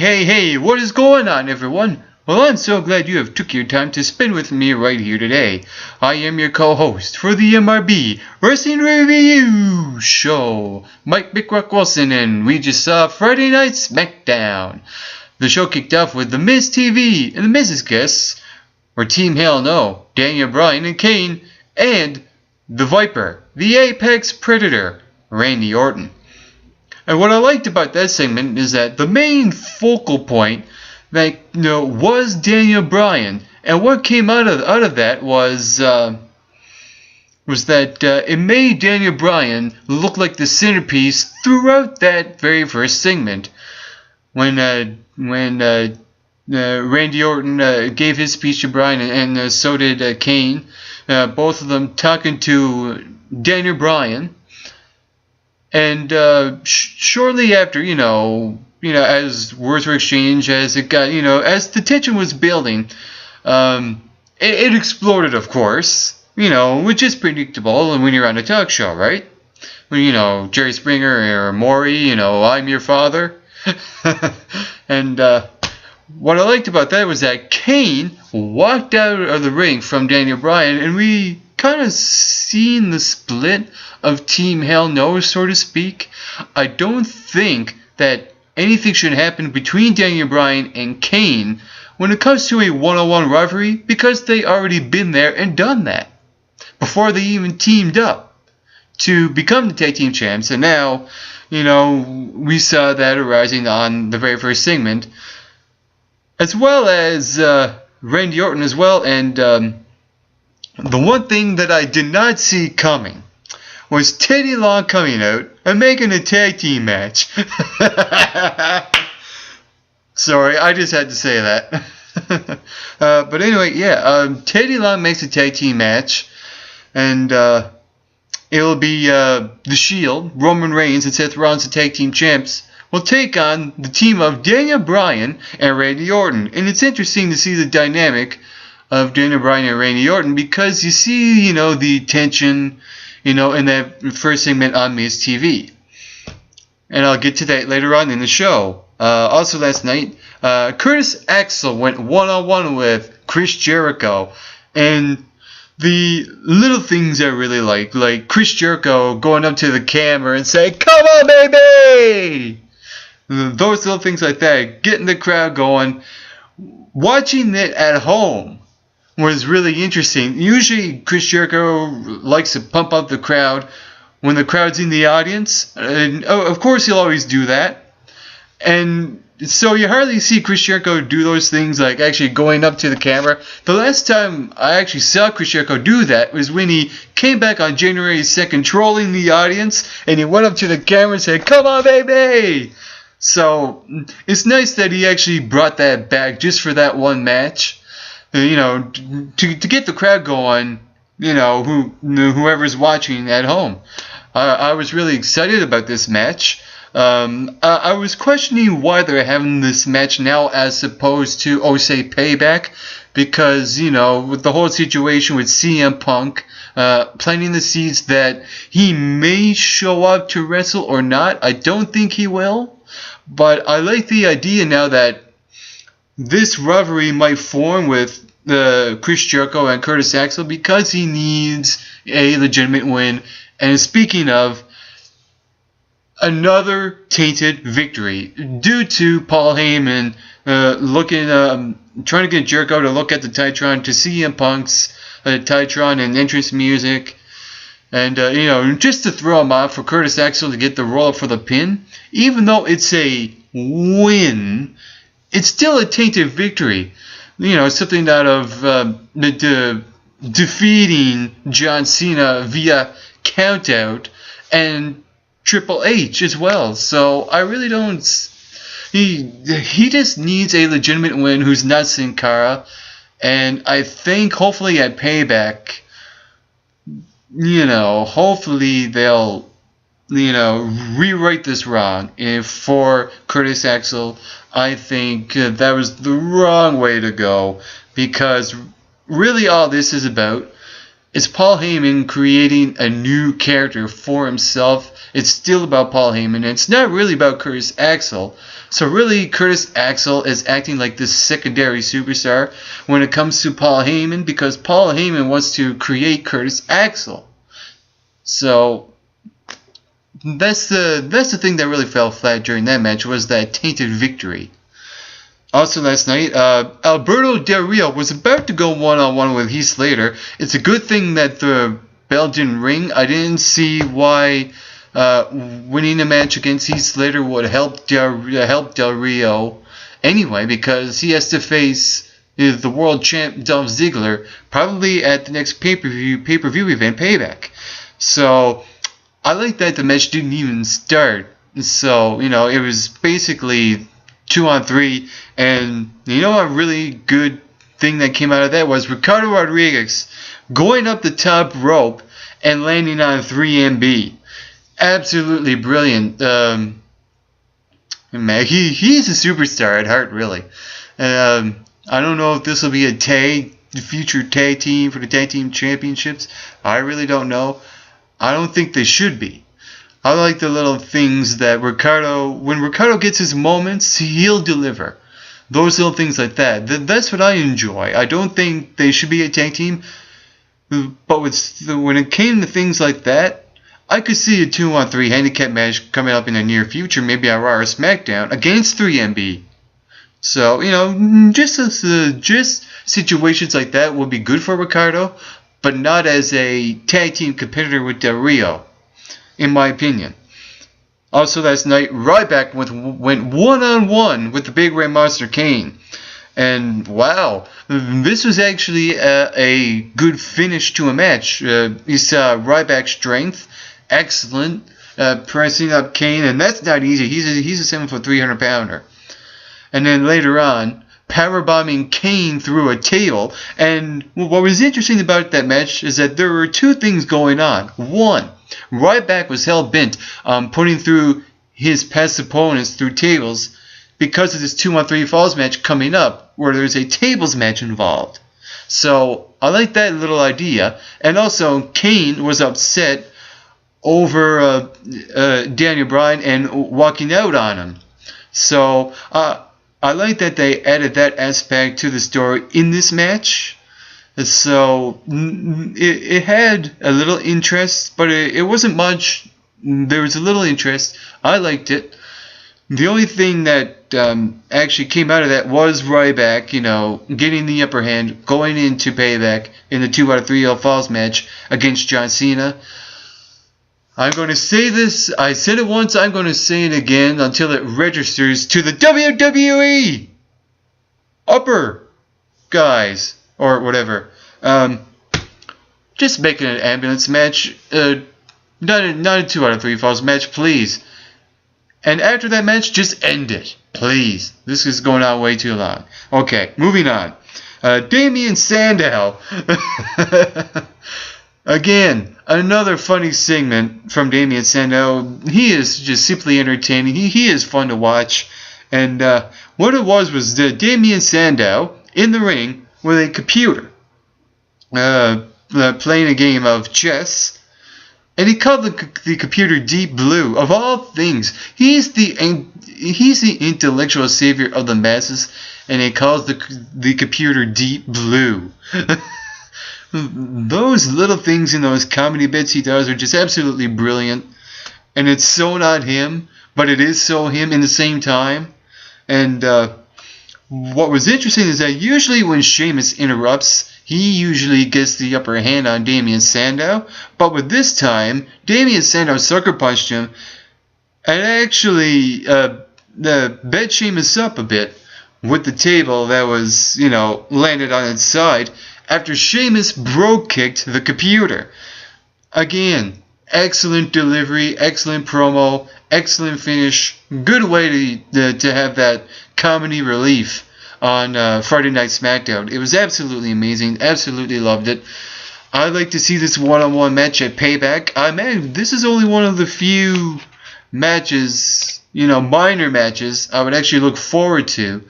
Hey, what is going on, everyone? Well, I'm so glad you have took your time to spend with me right here today. I am your co-host for the MRB Wrestling Review Show, Mike Bickrock Wilson, and we just saw Friday Night SmackDown. The show kicked off with The Miz TV and The Miz's guests were Team Hell No, Daniel Bryan and Kane, and the Viper, the Apex Predator, Randy Orton. And what I liked about that segment is that the main focal point, was Daniel Bryan, and what came out of that was that it made Daniel Bryan look like the centerpiece throughout that very first segment. When Randy Orton gave his speech to Bryan, and so did Kane, both of them talking to Daniel Bryan. And shortly after, as words were exchanged, as it got, as the tension was building, it exploded, of course, which is predictable when you're on a talk show, right? When, Jerry Springer or Maury, I'm your father. And what I liked about that was that Kane walked out of the ring from Daniel Bryan, and we kind of seen the split of Team Hell No, so to speak. I don't think that anything should happen between Daniel Bryan and Kane when it comes to a one-on-one rivalry, because they already been there and done that before they even teamed up to become the tag team champs. And now, we saw that arising on the very first segment, as well as Randy Orton as well. And the one thing that I did not see coming was Teddy Long coming out and making a tag team match. Sorry, I just had to say that. But anyway, Teddy Long makes a tag team match, and it'll be The Shield, Roman Reigns and Seth Rollins, the tag team champs, will take on the team of Daniel Bryan and Randy Orton. And it's interesting to see the dynamic of Daniel Bryan and Randy Orton, because you see, the tension, in that first segment on Miz TV. And I'll get to that later on in the show. Also last night, Curtis Axel went one-on-one with Chris Jericho. And the little things I really like Chris Jericho going up to the camera and saying, "Come on, baby!" Those little things like that, getting the crowd going. Watching it at home was really interesting. Usually Chris Jericho likes to pump up the crowd when the crowd's in the audience. And of course he'll always do that. And so you hardly see Chris Jericho do those things, like actually going up to the camera. The last time I actually saw Chris Jericho do that was when he came back on January 2nd trolling the audience, and he went up to the camera and said, "Come on, baby!" So it's nice that he actually brought that back just for that one match. To get the crowd going, whoever's watching at home. I was really excited about this match. I was questioning why they're having this match now as opposed to, say, Payback, because, with the whole situation with CM Punk, planting the seeds that he may show up to wrestle or not. I don't think he will, but I like the idea now that this rivalry might form with Chris Jericho and Curtis Axel, because he needs a legitimate win. And speaking of, another tainted victory due to Paul Heyman trying to get Jericho to look at the Titantron to CM Punk's Titantron and entrance music. And, just to throw him off for Curtis Axel to get the roll up for the pin. Even though it's a win, it's still a tainted victory. Something out of defeating John Cena via countout and Triple H as well. So I really don't. He just needs a legitimate win who's not Sin Cara. And I think hopefully at Payback, hopefully they'll rewrite this wrong. And for Curtis Axel, I think that was the wrong way to go, because really all this is about is Paul Heyman creating a new character for himself. It's still about Paul Heyman, and it's not really about Curtis Axel. So really, Curtis Axel is acting like this secondary superstar when it comes to Paul Heyman, because Paul Heyman wants to create Curtis Axel. So that's the thing that really fell flat during that match, was that tainted victory. Also last night, Alberto Del Rio was about to go one-on-one with Heath Slater. It's a good thing that the bell didn't ring. I didn't see why winning a match against Heath Slater would help Del Rio anyway, because he has to face the world champ Dolph Ziggler probably at the next pay-per-view event, Payback. So I like that the match didn't even start. So it was basically 2-on-3, and a really good thing that came out of that was Ricardo Rodriguez going up the top rope and landing on 3MB. Absolutely brilliant. Man, he's a superstar at heart, really. I don't know if this will be a future tag team for the tag team championships. I really don't know. I don't think they should be. I like the little things that when Ricardo gets his moments, he'll deliver. Those little things like that. That's what I enjoy. I don't think they should be a tag team, but when it came to things like that, I could see a 2-on-3 handicap match coming up in the near future, maybe on Raw or SmackDown, against 3MB. So, just situations like that would be good for Ricardo, but not as a tag team competitor with Del Rio, in my opinion. Also last night, Ryback went one-on-one with the Big Red Monster Kane. And wow, this was actually a good finish to a match. You saw Ryback's strength, excellent, pressing up Kane, and that's not easy. He's a 7'3" 300-pounder. And then later on, powerbombing Kane through a table. And what was interesting about that match is that there were two things going on. One, Ryback was hell-bent on putting through his past opponents through tables because of this 2-on-3 falls match coming up, where there's a tables match involved. So I like that little idea. And also, Kane was upset over Daniel Bryan and walking out on him. So I like that they added that aspect to the story in this match. So it had a little interest, but it wasn't much. There was a little interest. I liked it. The only thing that actually came out of that was Ryback, getting the upper hand, going into Payback in the 2-out-of-3 falls match against John Cena. I'm going to say this. I said it once. I'm going to say it again until it registers to the WWE upper guys or whatever. Just make it an ambulance match. Not a 2-out-of-3 falls match, please. And after that match, just end it, please. This is going on way too long. Okay, moving on. Damien Sandow. Again, another funny segment from Damien Sandow. He is just simply entertaining. He is fun to watch. And what it was Damien Sandow in the ring with a computer playing a game of chess. And he called the computer Deep Blue. Of all things, he's the intellectual savior of the masses, and he calls the computer Deep Blue. Those little things in those comedy bits he does are just absolutely brilliant. And it's so not him, but it is so him in the same time. And what was interesting is that usually when Sheamus interrupts, he usually gets the upper hand on Damien Sandow. But with this time, Damien Sandow sucker punched him and actually bed Sheamus up a bit with the table that was, landed on its side after Sheamus bro-kicked the computer. Again, excellent delivery, excellent promo, excellent finish. Good way to have that comedy relief on Friday Night SmackDown. It was absolutely amazing. Absolutely loved it. I'd like to see this one-on-one match at Payback. Man, this is only one of the few matches, minor matches, I would actually look forward to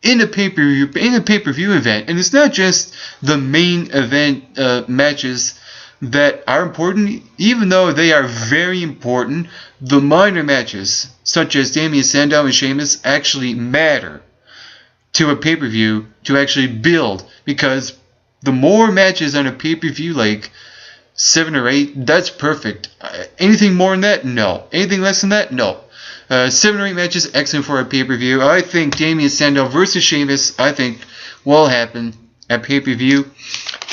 in a pay-per-view event. And it's not just the main event matches that are important, even though they are very important. The minor matches, such as Damien Sandow and Sheamus, actually matter to a pay-per-view to actually build, because the more matches on a pay-per-view, like 7 or 8, that's perfect. Anything more than that, no. Anything less than that, no. 7 or 8 matches, excellent for a pay-per-view. I think Damien Sandow versus Sheamus, I think, will happen at pay-per-view.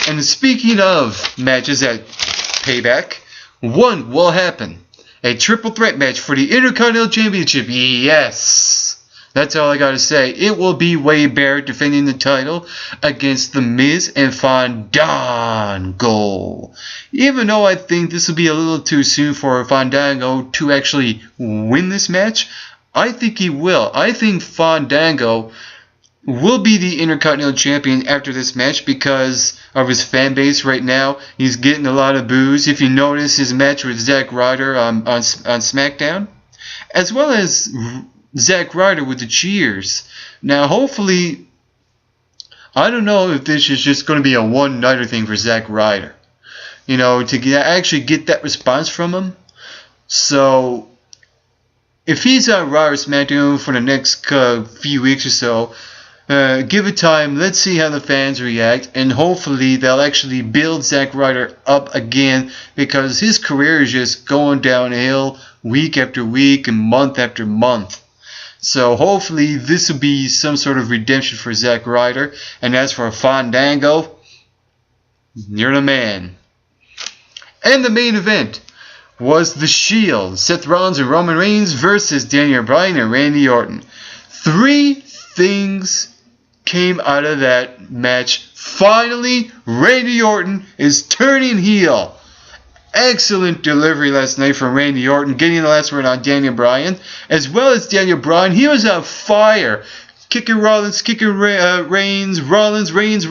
And speaking of matches at Payback, one will happen. A triple threat match for the Intercontinental Championship. Yes! That's all I gotta say. It will be Wade Barrett defending the title against The Miz and Fandango. Even though I think this will be a little too soon for Fandango to actually win this match, I think he will. I think Fandango will be the Intercontinental Champion after this match because of his fan base right now. He's getting a lot of boos. If you notice his match with Zack Ryder on SmackDown, as well as Zack Ryder with the cheers. Now, hopefully, I don't know if this is just going to be a one-nighter thing for Zack Ryder, to actually get that response from him. So, if he's on Raw or SmackDown for the next few weeks or so, give it time. Let's see how the fans react, and hopefully they'll actually build Zack Ryder up again, because his career is just going downhill week after week and month after month. So hopefully this will be some sort of redemption for Zack Ryder. And as for Fandango, you're the man. And the main event was The Shield. Seth Rollins and Roman Reigns versus Daniel Bryan and Randy Orton. 3 things came out of that match. Finally, Randy Orton is turning heel. Excellent delivery last night from Randy Orton, getting the last word on Daniel Bryan, as well as Daniel Bryan. He was on fire, kicking Rollins, kicking Reigns, Rollins, Reigns,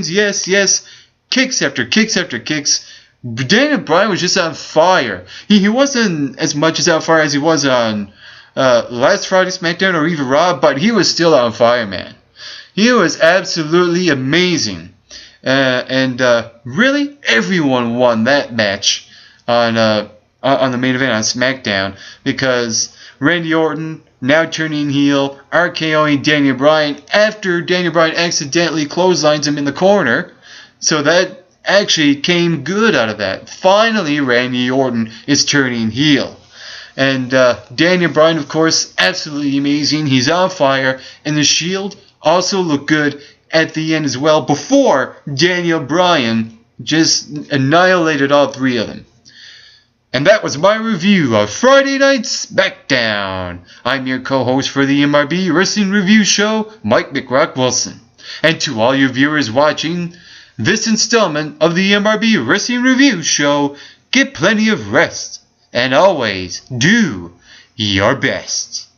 yes, kicks after kicks after kicks. Daniel Bryan was just on fire. He wasn't as much as on fire as he was on last Friday's SmackDown or even Raw, but he was still on fire, man. He was absolutely amazing. Really, everyone won that match on the main event on SmackDown, because Randy Orton now turning heel, RKOing Daniel Bryan after Daniel Bryan accidentally clotheslines him in the corner. So that actually came good out of that. Finally, Randy Orton is turning heel. And Daniel Bryan, of course, absolutely amazing. He's on fire. And the Shield also looked good at the end as well, before Daniel Bryan just annihilated all 3 of them. And that was my review of Friday Night SmackDown. I'm your co-host for the MRB Wrestling Review Show, Mike McRock Wilson. And to all your viewers watching this installment of the MRB Wrestling Review Show, get plenty of rest and always do your best.